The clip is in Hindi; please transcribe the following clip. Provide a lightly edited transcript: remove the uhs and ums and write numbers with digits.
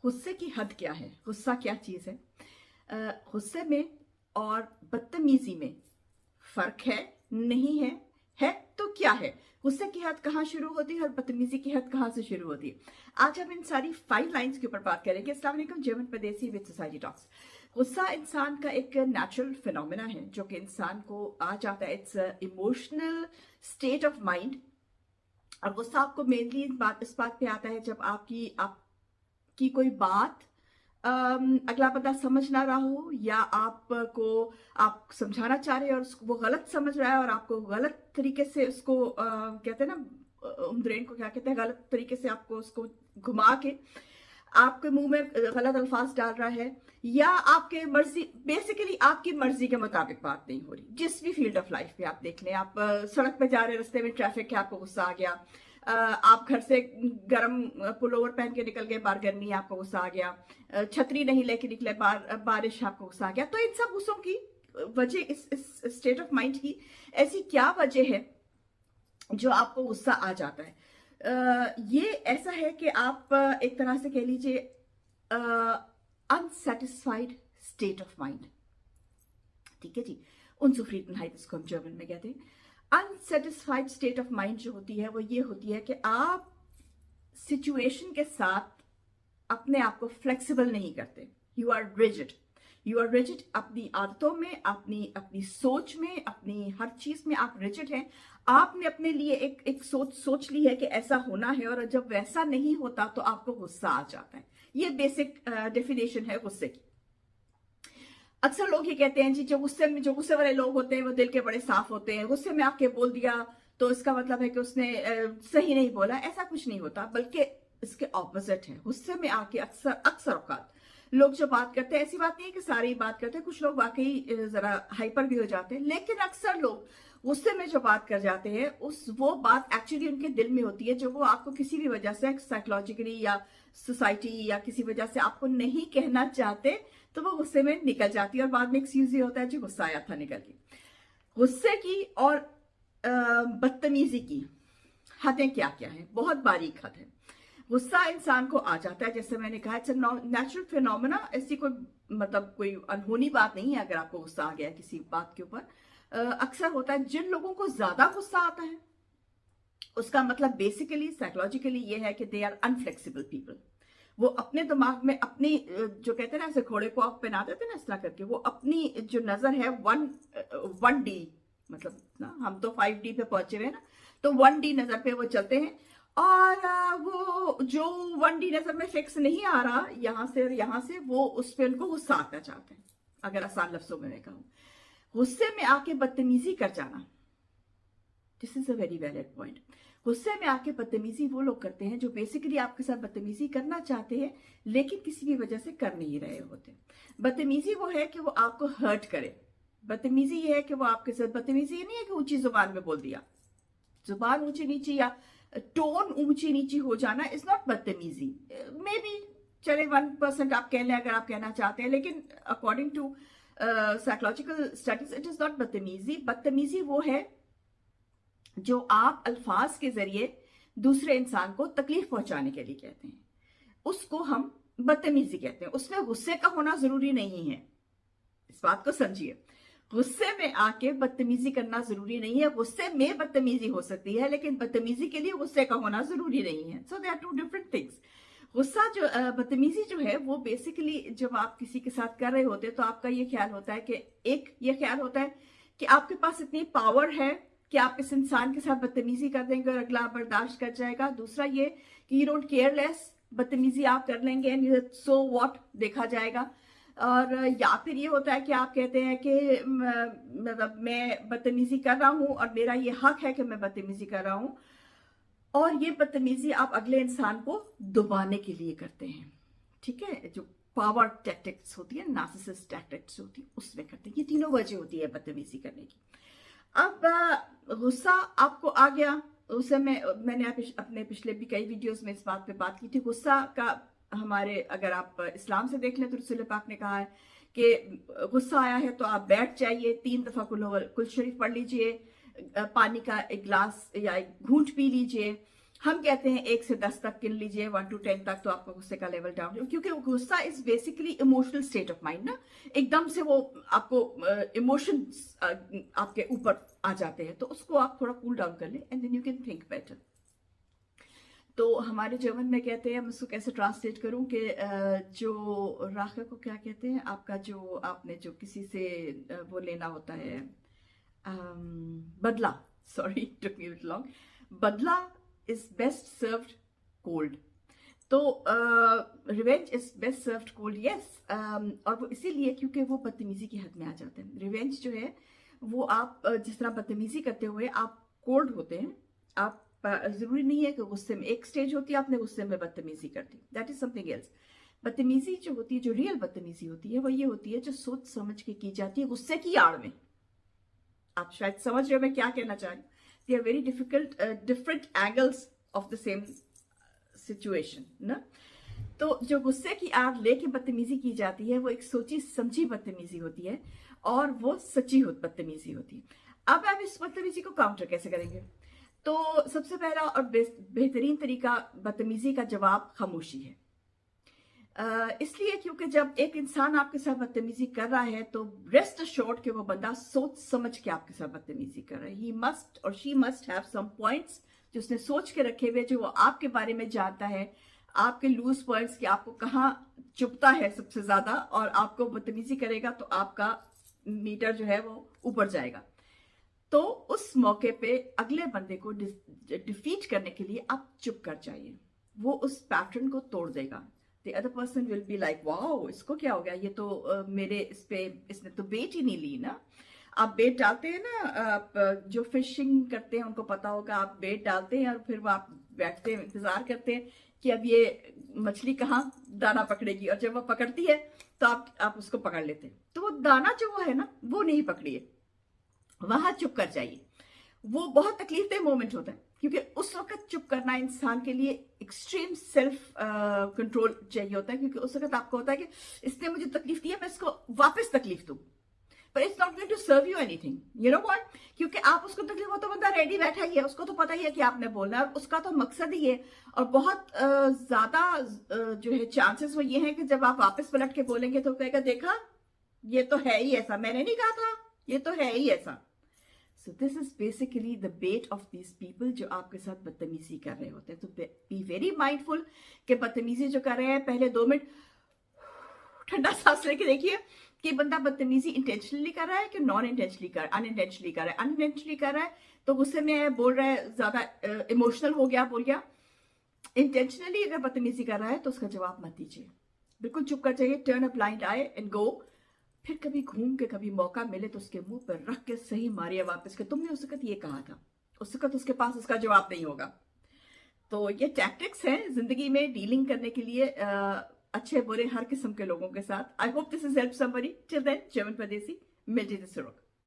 गुस्से की हद क्या है? गुस्सा क्या चीज है? गुस्से में और बदतमीजी में फर्क है? नहीं है? है तो क्या है? गुस्से की हद कहाँ शुरू होती है और बदतमीजी की हद कहाँ से शुरू होती है? आज हम इन सारी 5 लाइंस के ऊपर बात करेंगे। अस्सलाम वालेकुम, जर्मन परदेसी विद सोसाइटी टॉक्स। गुस्सा इंसान का एक नेचुरल फिनोमेना है जो कि इंसान को आ जाता है। It's emotional state of mind. और गुस्सा आपको मेनली इस बात पे आता है जब आपकी कोई बात अगला बंदा समझ ना रहा हो, या आप समझाना चाह रहे हैं और वो गलत समझ रहा है और आपको गलत तरीके से उसको कहते हैं ना, ब्रेन को क्या कहते हैं, गलत तरीके से आपको उसको घुमा के आपके मुंह में गलत अल्फाज डाल रहा है, या आपके मर्जी बेसिकली आपकी मर्जी के मुताबिक बात नहीं हो रही। जिस भी फील्ड ऑफ लाइफ में आप देख लें, आप सड़क पे जा रहे हैं, रास्ते में ट्रैफिक है, आपको गुस्सा आ गया। आप घर से गर्म पुलोवर पहन के निकल गए, बाहर गर्मी, आपको गुस्सा आ गया। छतरी नहीं लेके निकले, बारिश, आपको गुस्सा आ गया। तो इन सब गुस्सों की वजह, इस स्टेट ऑफ माइंड की ऐसी क्या वजह है जो आपको गुस्सा आ जाता है? ये ऐसा है कि आप एक तरह से कह लीजिए अनसेटिस्फाइड स्टेट ऑफ माइंड। ठीक है जी, उनजुफ्रीदनहाइट इसको हम जर्मन में कहते हैं। अनसेटिस्फाइड स्टेट ऑफ माइंड जो होती है वो ये होती है कि आप सिचुएशन के साथ अपने आप को फ्लेक्सिबल नहीं करते। यू आर रिजिड अपनी आदतों में, अपनी सोच में, अपनी हर चीज में आप रिजिड हैं। आपने अपने लिए एक सोच ली है कि ऐसा होना है, और जब वैसा नहीं होता तो आपको गुस्सा आ जाता है। ये बेसिक डेफिनेशन है गुस्से की। अक्सर लोग ये कहते हैं जी, जो गुस्से वाले लोग होते हैं वो दिल के बड़े साफ होते हैं। गुस्से में आके बोल दिया तो इसका मतलब है कि उसने सही नहीं बोला। ऐसा कुछ नहीं होता, बल्कि इसके ऑपोजिट है। गुस्से में आके अक्सर औकात लोग जो बात करते हैं, ऐसी बात नहीं है कि सारे ही बात करते हैं, कुछ लोग वाकई जरा हाइपर भी हो जाते हैं, लेकिन अक्सर लोग गुस्से में जो बात कर जाते हैं वो बात एक्चुअली उनके दिल में होती है, जो वो आपको किसी भी वजह से साइकोलॉजिकली या सोसाइटी या किसी वजह से आपको नहीं कहना चाहते, तो वो गुस्से में निकल जाती है और बाद में एक्सक्यूज ये होता है जो गुस्सा आया था निकल के। गुस्से की और बदतमीजी की हदें क्या क्या है? बहुत बारीक हद है। गुस्सा इंसान को आ जाता है, जैसे मैंने कहा, इट्स नेचुरल फिनोमेना। ऐसी कोई अनहोनी बात नहीं है अगर आपको गुस्सा आ गया है किसी बात के ऊपर। अक्सर होता है जिन लोगों को ज्यादा गुस्सा आता है, उसका मतलब बेसिकली साइकोलॉजिकली ये है कि दे आर अनफ्लेक्सिबल पीपल। वो अपने दिमाग में अपनी जो कहते हैं ना, ऐसे घोड़े को आप पहना देते हैं ना, इस तरह करके, वो अपनी जो नजर है 1D, मतलब ना, हम तो 5D पे पहुंचे हुए हैं ना, तो 1D नजर पे वो चलते हैं। और वो जो 1D नजर में फिक्स नहीं आ रहा, यहां से और यहां से, वो उस पर उनको गुस्सा आता चाहते हैं। अगर आसान लफ्जों में मैं कहूं, गुस्से में आके बदतमीजी कर जाना, this is a very valid point. गुस्से में आके बदतमीजी वो लोग करते हैं जो बेसिकली आपके साथ बदतमीजी करना चाहते हैं, लेकिन किसी भी वजह से कर नहीं रहे होते। बदतमीजी वो है कि वो आपको हर्ट करे। बदतमीजी ये है कि वो आपके साथ, बदतमीजी ये नहीं है कि ऊंची जुबान में बोल दिया। जुबान ऊंची नीची या टोन ऊंची नीची हो जाना इज नॉट बदतमीजी। मे बी चले 1% आप कह लें अगर आप कहना चाहते हैं, लेकिन according to psychological studies it is not बदतमीजी। बदतमीजी वो है जो आप अल्फाज के जरिए दूसरे इंसान को तकलीफ पहुंचाने के लिए कहते हैं, उसको हम बदतमीजी कहते हैं। उसमें गुस्से का होना जरूरी नहीं है, इस बात को समझिए। गुस्से में आके बदतमीजी करना जरूरी नहीं है। गुस्से में बदतमीजी हो सकती है, लेकिन बदतमीजी के लिए गुस्से का होना जरूरी नहीं है। सो दे आर 2 डिफरेंट थिंग्स। गुस्सा जो बदतमीजी जो है वो बेसिकली जब आप किसी के साथ कर रहे होते हैं तो आपका ये ख्याल होता है कि ये ख्याल होता है कि आपके पास इतनी पावर है कि आप इस इंसान के साथ बदतमीजी कर देंगे और अगला बर्दाश्त कर जाएगा। दूसरा ये कि यू डोंट केयर लेस, बदतमीजी आप कर लेंगे एंड सो व्हाट, देखा जाएगा। और या फिर ये होता है कि आप कहते हैं कि मतलब मैं बदतमीजी कर रहा हूं और मेरा ये हक है कि मैं बदतमीजी कर रहा हूं, और ये बदतमीजी आप अगले इंसान को दबाने के लिए करते हैं। ठीक है, जो पावर टैक्टिक्स होती है, नार्सिसिस्ट टैक्टिक्स होती है, उसमें करते हैं। ये तीनों वजह होती है बदतमीजी करने की। अब गुस्सा आपको आ गया, उसे मैंने अपने पिछले भी कई वीडियोस में इस बात पे बात की थी। गुस्सा का हमारे, अगर आप इस्लाम से देख लें तो रसूल पाक ने कहा है कि गुस्सा आया है तो आप बैठ जाइए, 3 दफा कुल शरीफ पढ़ लीजिए, पानी का एक गिलास या एक घूंट पी लीजिए, हम कहते हैं 1 से 10 तक गिन लीजिए, 1 to 10 तक, तो आपका गुस्से का लेवल डाउन, क्योंकि गुस्सा is basically emotional state of mind ना, एकदम से वो आपको इमोशंस आपके ऊपर आ जाते हैं, तो उसको आप थोड़ा कूल डाउन कर लें and then you can think better. तो हमारे जर्मन में कहते हैं, मैं उसको कैसे ट्रांसलेट करूं कि जो राखा को क्या कहते हैं, आपका जो आपने जो किसी से वो लेना होता है, बदला, सॉरी टुक मी लॉन्ग, बदला इज बेस्ट सर्व्ड कोल्ड। तो revenge is best served cold, yes. और वो इसीलिए क्योंकि वो बदतमीजी की हद में आ जाते हैं। रिवेंज जो है वो आप जिस तरह बदतमीजी करते हुए आप कोल्ड होते हैं, आप जरूरी नहीं है कि गुस्से में एक स्टेज होती है आपने गुस्से में बदतमीजी कर दी, दैट इज समथिंग एल्स। बदतमीजी जो होती है, जो रियल बदतमीजी होती है, वो ये होती है जो सोच समझ के की जाती है गुस्से की आड़ में। आप शायद समझ रहे हो मैं क्या कहना चाह रही हूँ। They are very difficult, different angles of the same situation ना। तो जो गुस्से की आड़ लेके बदतमीजी की जाती है वो एक सोची समझी बदतमीजी होती है, और वो सच्ची बदतमीजी होती है। अब आप इस बदतमीजी को काउंटर कैसे करेंगे? तो सबसे पहला और बेहतरीन तरीका बदतमीजी का जवाब खामोशी है। इसलिए क्योंकि जब एक इंसान आपके साथ बदतमीजी कर रहा है तो रेस्ट अश्योर्ड कि वो बंदा सोच समझ के आपके साथ बदतमीजी कर रहा है। ही मस्ट और she must have some points जो उसने सोच के रखे हुए, जो वो आपके बारे में जानता है, आपके लूज पॉइंट्स कि आपको कहाँ चुभता है सबसे ज्यादा, और आपको बदतमीजी करेगा तो आपका मीटर जो है वो ऊपर जाएगा। तो उस मौके पे अगले बंदे को डिफीट करने के लिए आप चुप कर जाइए, वो उस पैटर्न को तोड़ देगा। The other person will be like, wow, इसको क्या हो गया, ये तो मेरे इस पे इसने तो बेट ही नहीं ली ना। आप बेट डालते हैं ना, आप जो फिशिंग करते हैं उनको पता होगा, आप बेट डालते हैं और फिर वो आप बैठते हैं, इंतजार करते हैं कि अब ये मछली कहाँ दाना पकड़ेगी, और जब वो पकड़ती है तो आप उसको पकड़ लेते हैं। तो वो दाना जो है ना वो नहीं पकड़ी है, वहां चुप कर जाइए। वो बहुत तकलीफदेह मोमेंट होता है, क्योंकि उस वक्त चुप करना इंसान के लिए एक्सट्रीम सेल्फ कंट्रोल चाहिए होता है, क्योंकि उस वक्त आपको होता है कि इसने मुझे तकलीफ दी है, मैं इसको वापस तकलीफ दूं, पर it's not going to serve you anything, you know what. क्योंकि आप उसको तकलीफ हो तो बंदा रेडी बैठा ही है, उसको तो पता ही है कि आपने बोलना है, और उसका तो मकसद ही है। और बहुत ज्यादा जो है चांसेस वो ये है कि जब आप वापस पलट के बोलेंगे तो कहेगा, देखा ये तो है ही ऐसा, मैंने नहीं कहा था, ये तो है ही ऐसा। So this is basically the bait of these people जो आपके साथ बदतमीजी कर रहे होते हैं। तो be very mindful कि बदतमीजी जो कर रहे हैं, पहले 2 मिनट ठंडा सांस लेके देखिए कि बंदा बदतमीजी इंटेंशनली कर रहा है कि अनइंटेंशनली कर रहा है। अनइंटेंशनली कर रहा है तो गुस्से में बोल रहा है, ज्यादा इमोशनल हो गया, बोल गया। इंटेंशनली अगर बदतमीजी कर रहा है तो उसका जवाब मत दीजिए, बिल्कुल चुप कर जाइए, turn a blind I and go. फिर कभी घूम के कभी मौका मिले तो उसके मुंह पर रख के सही मारिए वापस के, तुमने उस वक्त ये कहा था, उस वक्त उसके पास उसका जवाब नहीं होगा। तो ये टैक्टिक्स हैं जिंदगी में डीलिंग करने के लिए अच्छे बुरे हर किस्म के लोगों के साथ। I hope this is help somebody. Till then, Jarman Pardesi, मिलते हैं।